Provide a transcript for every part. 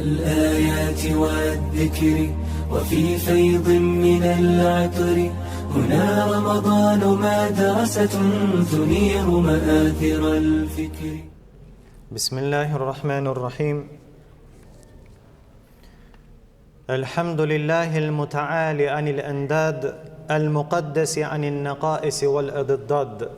الآيات والذكر وفي فيض من العطر هنا رمضان مدرسة تنير مآثر الفكر. بسم الله الرحمن الرحيم. الحمد لله المتعالي عن الأنداد المقدس عن النقائص والأضداد،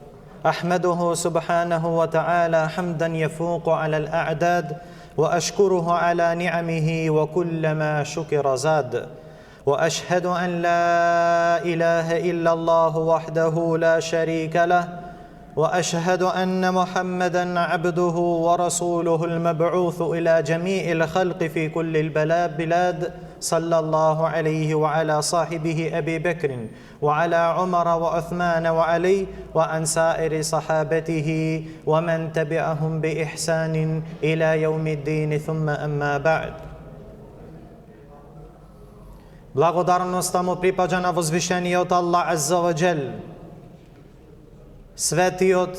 أحمده سبحانه وتعالى حمدا يفوق على الأعداد، وأشكره على نعمه وكلما شكر زاد، وأشهد أن لا إله إلا الله وحده لا شريك له، وأشهد أن محمدا عبده ورسوله المبعوث إلى جميع الخلق في كل البلاد، صلى الله عليه وعلى صاحبه أبي بكر وعلى عمر وعثمان وعلي وعن سائر صحابته ومن تبعهم بإحسان إلى يوم الدين، ثم أما بعد. Благодарноста му припаѓа на возвишениот Аллах Азза ва Джел, светиот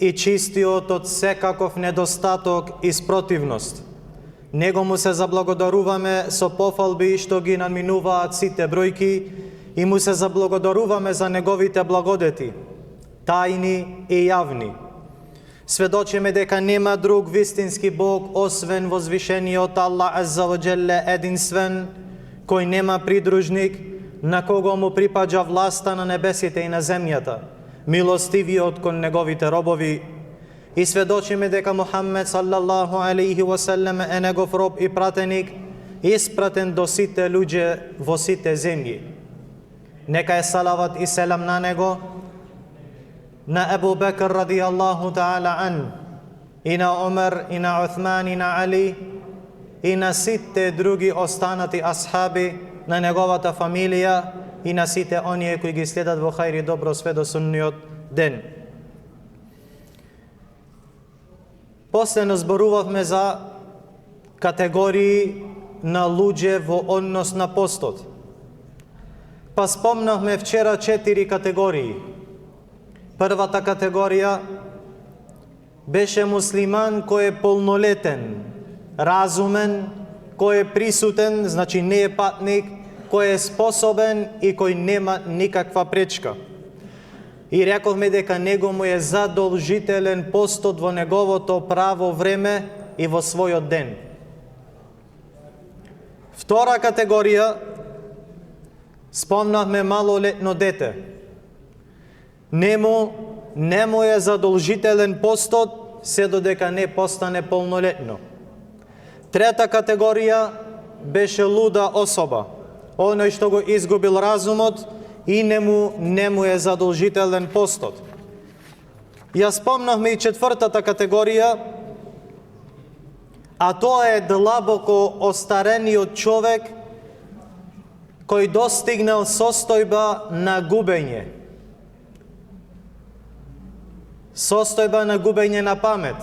и чистиот од секаков недостаток и спротивност. Него му се заблагодаруваме со пофалби што ги наминуваат сите бројки и му се заблагодаруваме за неговите благодети, тајни и јавни. Сведочиме дека нема друг вистински Бог освен возвишениот Аллах Азза ва Джелле единствен, кој нема придружник, на кого му припаѓа власта на небесите и на земјата, милостивиот кон неговите робови. И сведочиме дека Мухаммед саллаллаху алейхи ва саллем е негов роб и пратеник, испратен до сите луѓе во сите земји. Нека е салават и селам на него, на Ебу Бекр радијаллаху таала ан, и на Омер, и на Уthman, и на Али, и на сите други останати асхаби, на неговата фамилија и на сите оние кои ги следат во хајр и добро све до судниот ден. Последно зборувавме за категории на луѓе во однос на постот. Па спомнавме вчера 4 категории. Првата категорија беше муслиман кој е полнолетен, разумен, кој е присутен, значи не е патник, кој е способен и кој нема никаква пречка. И рековме дека него му е задолжителен постот во неговото право време и во својот ден. Втора категорија, спомнавме малолетно дете. Нему е задолжителен постот се додека не постане полнолетно. Трета категорија беше луда особа, оној што го изгубил разумот и нему е задолжителен постот. Ја спомнавме и четвртата категорија, а тоа е длабоко остарениот човек кој достигнал состојба на губење. Состојба на губење на памет,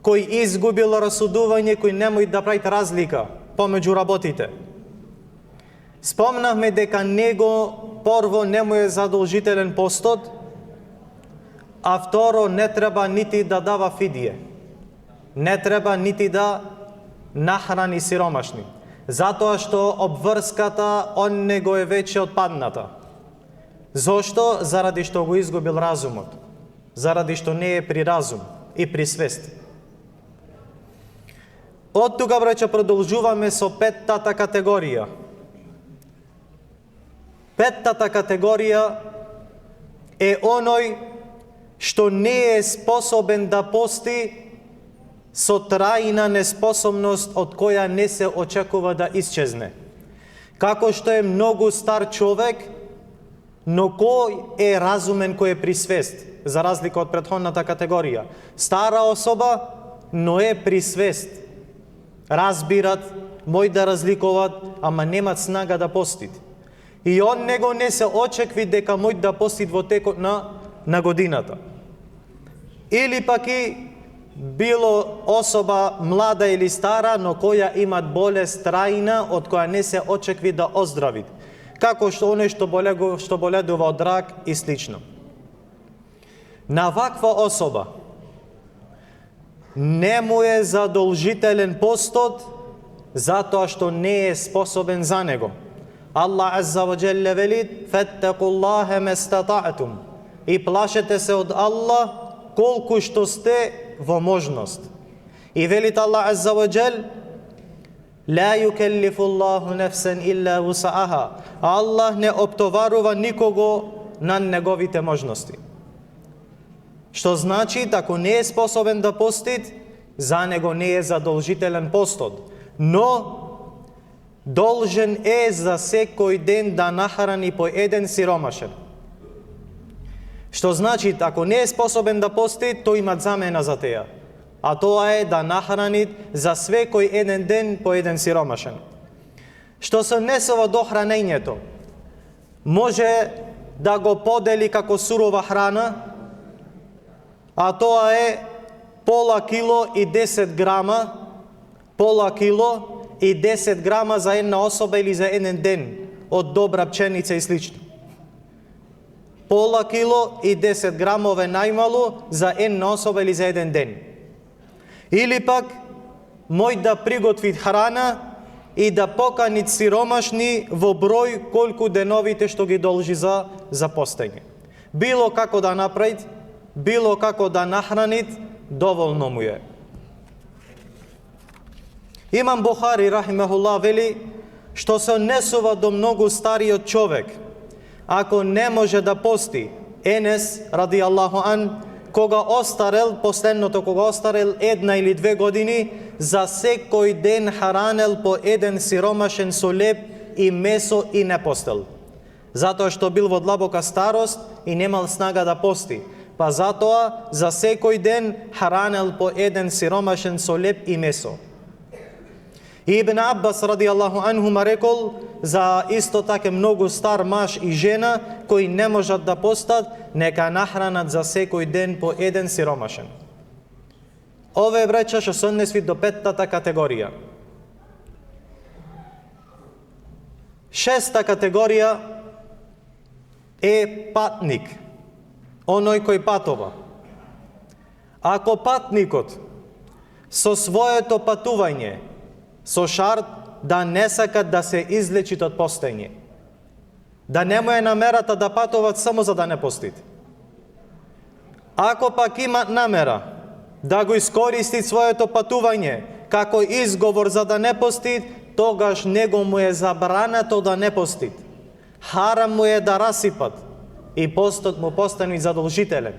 кој изгубил расудување, кој немој да прави разлика помеѓу работите. Спомнавме дека него прво нему е задолжителен постот, а второ не треба нити да дава фидие. Не треба нити да нахрани сиромашни, затоа што обврската он него е веќе отпадната. Зошто? Заради што го изгубил разумот, заради што не е при разум и при свест. Од тука, браќа, продолжуваме со петтата категорија. Петтата категорија е оној што не е способен да пости со трајна неспособност од која не се очекува да исчезне. Како што е многу стар човек, но кој е разумен, кој е при свест, за разлика од претходната категорија. Стара особа, но е при свест. Разбират, мој да разликуваат, ама немат снага да постит. И он него не се очекви дека мој да постит во текот на годината. Или пак и било особа млада или стара, но која имат болест трајна, од која не се очекви да оздрави. Како што оној што боледува од рак и слично. На ваква особа не му е задолжителен постот, затоа што не е способен за него. Аллах Азза ва Джелле вели: "Фаттакуллаха мастата'тум", и плашете се од Аллах колку што сте во можност. И велит Аллах Азза ва Джел: "Ла юкеллифуллаху нефсен илла вусаха", Аллах не оптоварува никого на неговите можности. Што значи, ако не е способен да постит, за него не е задолжителен постот, но должен е за секој ден да нахрани по еден сиромашен. Што значи, ако не е способен да пости, тој има замена за теја. А тоа е да нахрани за секој еден ден по еден сиромашен. Што се однесува до хранењето, може да го подели како сурова храна, а тоа е пола кило и 10 грама, пола кило и 10 грама за една особа или за еден ден од добра пченица и слично. Пола кило и 10 грамове најмалу за една особа или за еден ден. Или пак мој да приготви храна и да покани сиромашни во број колку деновите што ги должи за постење. Било како да направи, било како да нахранит, доволно му е. Имам Бухари, рахимехуллах, вели, што се однесува до многу стариот човек, ако не може да пости. Енес, ради Аллаху ан, кога остарел, последното кога остарел 1 или 2 години, за секој ден харанел по еден сиромашен со леб и месо и не постел. Затоа што бил во длабока старост и немал снага да пости. Па затоа за секој ден харанел по еден сиромашен со леб и месо. Ибн Аббас ради Аллаху анхума рекол за исто така многу стар маж и жена кои не можат да постат, нека нахранат за секој ден по еден сиромашен. Ове браќа што се однесви до петтата категорија. Шеста категорија е патник, оној кој патува. Ако патникот со своето патување со шарт да не сакат да се излечит од постење, да не му е намерата да патуват само за да не постит. Ако пак имат намера да го искористи своето патување како изговор за да не постит, тогаш него му е забрането да не постит. Харам му е да расипат и постот му постане задолжителен.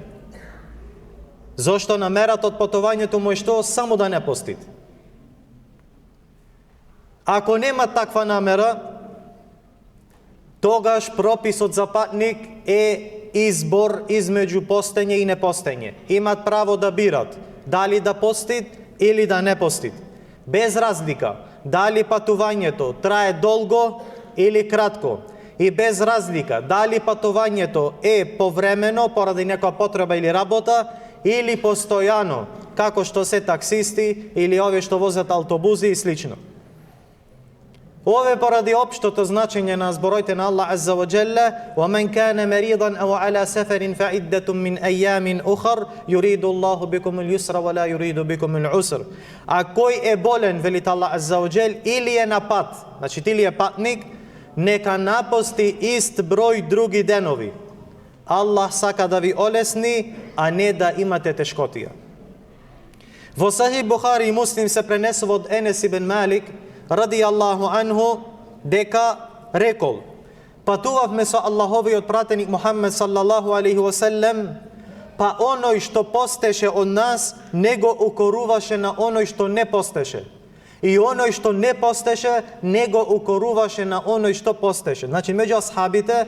Зошто намерата од патувањето му е што? Само да не постит. Ако нема таква намера, тогаш прописот за патник е избор измеѓу постење и непостење. Имат право да бират дали да постит или да не постит. Без разлика дали патувањето трае долго или кратко. И без разлика дали патувањето е повремено поради некоја потреба или работа, или постојано, како што се таксисти или овие што возат автобуси и слично. Ове поради општото значење на збороите на Аллах Азза ва Джелле: "Вамен кане меридан ау ала сафарин фа иддатун мин ајамин ухар, юриду Аллаху бикум al-yusra ва ла юриду бикум al-usr." А кој е болен, велит Аллах Азза ва Джел, или е на пат, значи или е патник, нека напости ист број други денови. Аллах сака да ви олесни, а не да имате тешкотија. Во Сахих Бухари и Муслим се пренесува од Енес ибн Малик ради Аллаху анху дека рекол: патувавме со Аллаховиот пратеник Мухаммед саллаллаху алейхи ва саллем, па оној што постеше од нас не го укоруваше на оној што не постеше. И оној што не постеше не го укоруваше на оној што постеше. Значи меѓу асхабите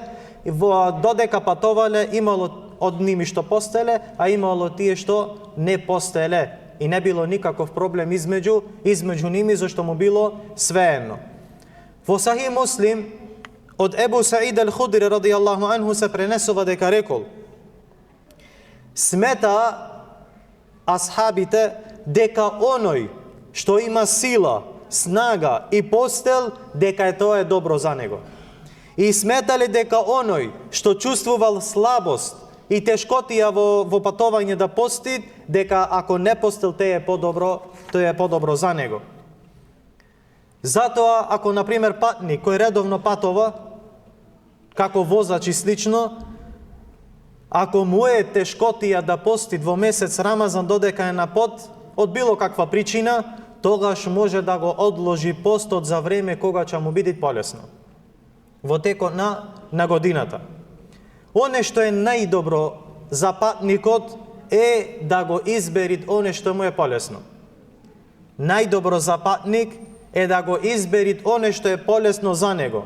додека патовале, имало од ними што постеле, а имало тие што не постеле. И не било никаков проблем измеѓу ними, зашто му било свеено. Во Сахих Муслим од Ебу Саид ал-Худри ради Аллаху анху се пренесува дека рекол: смета асхабите дека оној што има сила, снага и постел, дека тоа е добро за него. И сметале дека оној што чувствувал слабост и тешкотија во патување да пости, дека ако не постил, тоа е подобро за него. Затоа, ако, например, патник кој редовно патува, како возач и слично, ако му е тешкотија да пости во месец Рамазан додека е на пат, од било каква причина, тогаш може да го одложи постот за време кога ќе му биде полесно. Во текот на годината. Оне што е најдобро за патникот е да го избери оне што му е полесно. Најдобро за патник е да го избери оне што е полесно за него.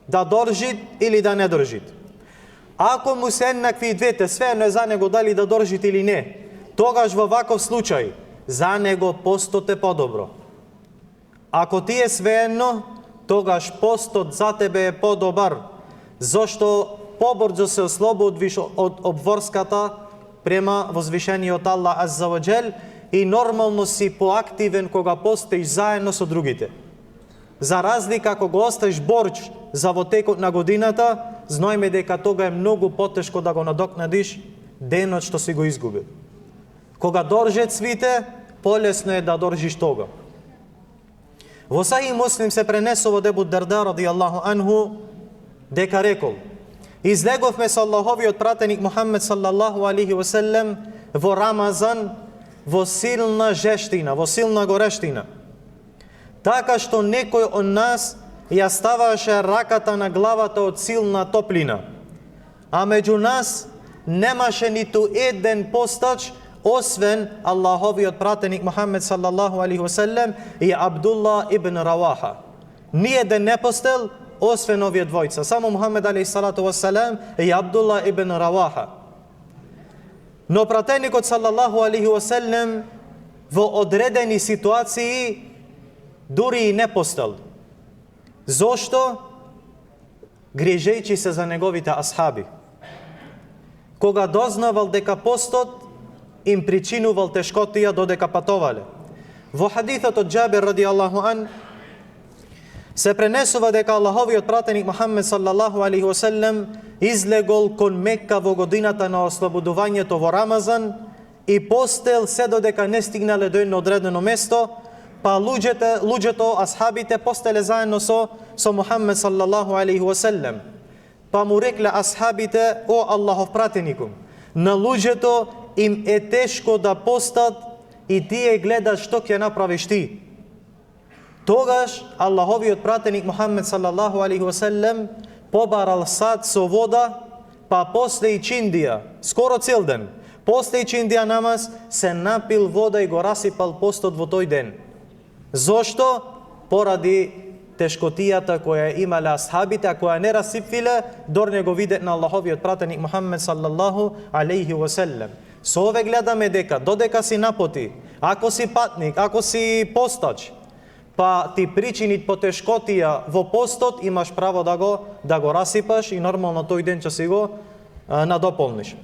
Да држи или да не држи. Ако му се еднакви двете, свеено е за него дали да држи или не, тогаш во ваков случај за него постот е подобро. Ако ти е свеено, тогаш постот за тебе е подобар, зашто побрзо се ослободиш од обврската према возвишениот Аллах Азза ва Џел и нормално си поактивен кога постиш заедно со другите. За разлика ако го оставиш борч за во текот на годината, знаеме дека тога е многу потешко да го надокнадиш денот што си го изгубил. Кога држат свите, полесно е да држиш тога. Во Сахих Муслим се пренесува од Ебу Дарда радијаллаху анху дека рекол: излеговме со Аллаховиот пратеник Мухаммед саллаллаху алейхи ва селем во Рамазан во силна жештина, во силна горештина. Така што некој од нас ја ставаше раката на главата од силна топлина. А меѓу нас немаше ниту еден постач, освен Аллаховиот пратеник Мухаммед саллаллаху алейхи ва селем и Абдулла ибн Раваха. Ниеден не постел, освен овие двојца. Само Мухаммед алейхи салату ва селем и Абдулла ибн Раваха. Но пратеникот саллаллаху алейхи ва селем во одредени ситуации дури и не постел. Зошто? Грижејќи се за неговите асхаби. Кога дознавал дека постот им причинувал тешкотија додека патовале. Во хадисот од Џабир радијаллаху ан се пренесува дека Аллаховиот пратеник Мухаммед саллаллаху алейхи ва селем излегол кон Мекка во годината на ослободувањето во Рамазан и постел се додека не стигнале до едно одредено место, па луѓето, асхабите постеле заедно со Мухаммед саллаллаху алейхи ва селем. Па му рекле асхабите: о Аллахов пратенику, на луѓето им е тешко да постат и тие гледат што ќе направиш ти. Тогаш Аллаховиот пратеник Мухаммед саллаллаху алейхи ва селем побарал сад со вода, па после и чиндија, скоро цел ден, после и чиндија намаз, се напил вода и го расипал постот во тој ден. Зошто? Поради тешкотијата која имале асхабите, а која не расипвиле, дорне го виде на Аллаховиот пратеник Мухаммед саллаллаху алейхи ва селем. Со ове гледаме дека додека си напоти, ако си патник, ако си постач, па ти причинит потешкотија во постот, имаш право да го расипаш и нормално тој ден ќе си го надополниш.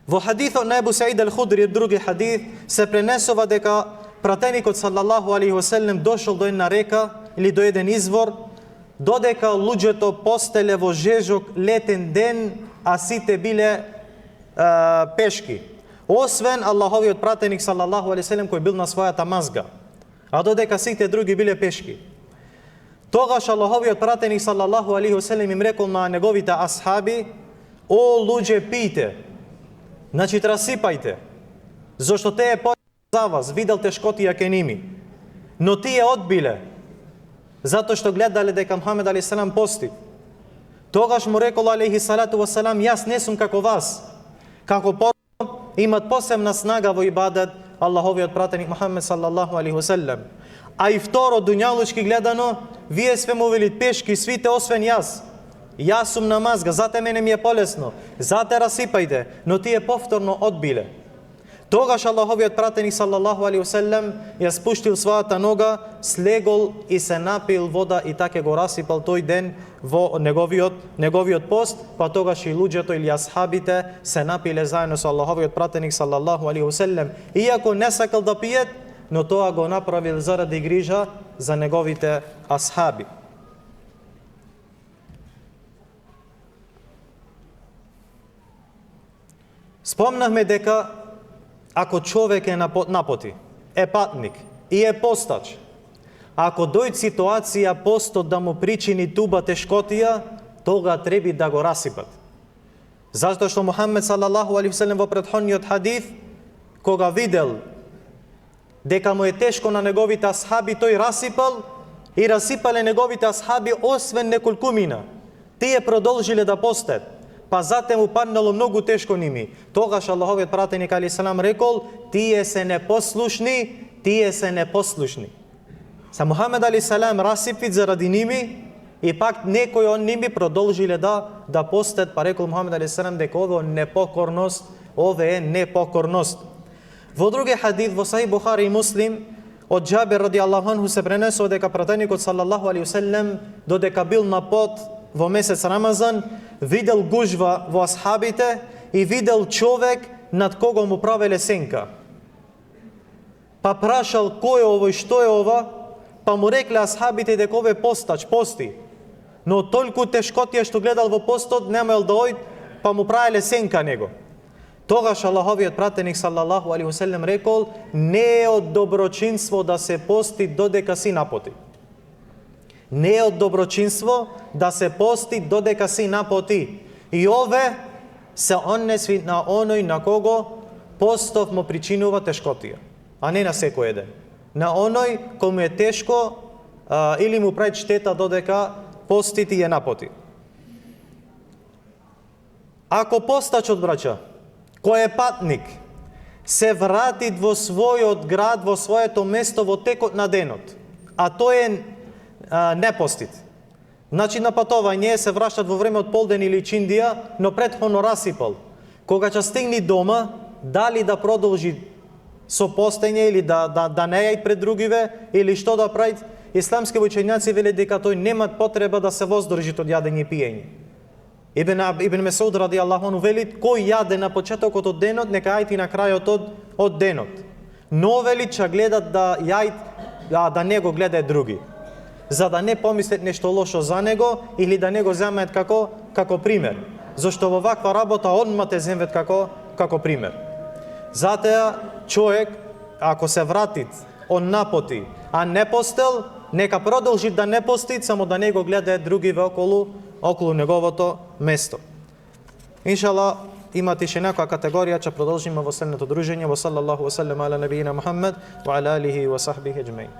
Во хадисот на Ебу Саид ал-Худри, други хадис, се пренесува дека пратеникот саллаллаху алейхи ва селем дошол до една река или до еден извор, додека луѓето постеле во жежок летен ден, а сите биле пешки. Освен Аллаховиот пратеник саллаллаху алейхи ва селем кој бил на својата мазга, а додека сите други биле пешки. Тогаш Аллаховиот пратеник саллаллаху алейхи ва селем им рекол на неговите асхаби: о луѓе, пијте, значи расипајте, зашто те е за вас, видел тешкотија ке ними. Но тие одбиле, затоа што гледале дека Мухамед алейхи салам пости. Тогаш му рекол алейхи салату ва салам: јас не сум како вас. Како имат посебна снага во ибадет Аллаховиот пратеник Мухаммед саллаллаху алейхи ва селем. А и второ, дуњалучки гледано, вие све му велит пешки, свите освен јас. Јас сум на мазга, зате мене ми е полесно, зате расипајте, но тие повторно одбиле. Тогаш Аллаховиот пратеник саллаллаху алейхи ва селем ја спуштил својата нога, слегол и се напил вода и така го расипал тој ден во неговиот пост, па тогаш и луѓето или асхабите се напиле заедно со Аллаховиот пратеник саллаллаху алейхи ва селем. Иако не сакал да пијат, но тоа го направил заради грижа за неговите асхаби. Спомнахме дека ако човек е напоти, е патник и е постач, ако дојде ситуација постот да му причини туба тешкотија, тога треба да го расипат. Зашто што Мухаммед салалаху алейхи веселем во претходниот хадис, кога видел дека му е тешко на неговите асхаби, тој расипал и расипале неговите асхаби освен неколкумина. Тие продолжиле да постат, па затем му паднало многу тешко ними. Тогаш Аллаховиот пратеник алейхи салам рекол: тие се непослушни, тие се непослушни. Са Мухаммед алейхи салам расипит заради ними и пак некои од ними продолжиле да постат, па рекол Мухаммед алейхи салам дека ова е непокорност. Во други хадис во Сахих Бухари и Муслим од Џабир ради Аллаху анху се пренесува дека пратеникот салалаху алейхи веселем додека бил на пат во месец Рамазан, видел гужва во асхабите и видел човек над кого му правеле сенка. Па прашал кој е ово и што е ова, па му рекле асхабите дека овој постач пости. Но толку тешкотија што гледал во постот, немаел да ојд, па му правеле сенка него. Тогаш Аллаховиот пратеник салалаху алейхи веселем рекол: не е од доброчинство да се пости додека си напоти. Не е од доброчинство да се пости додека си напоти. И ове се однесви на оној на кого постов му причинува тешкотија, а не на секој еден. На оној кој му е тешко или му прави штета додека постити и е напоти. Ако постачот, браќа, кој е патник, се врати во својот град, во своето место во текот на денот, а тој е непостит. Значи на патување се враќат во време од полден или чиндија, но претходно расипал. Кога ќе стигне дома, дали да продолжи со постење или да не јај пред другиве или што да прави, исламски учењаци велат дека тој нема потреба да се воздржи од јадење и пиење. Ибн Месуд ради Аллаху анху вели: кој јаде на почетокот од денот, нека јајти на крајот од денот. Но вели ќе гледат да јајт, да не го гледаат други, за да не помислат нешто лошо за него или да не го земаат како пример. Зашто во ваква работа одма те земат како пример. Затоа човек, ако се вратит од напоти, а не постел, нека продолжи да не пости, само да не го гледаат другиве околу неговото место. Иншалlah, имате ше некоја категорија, ќе продолжиме во следното дружење. Во саллаллаху ва саллем ала набиина Мухаммед ва ала алихи ва сахбихи аџмаин.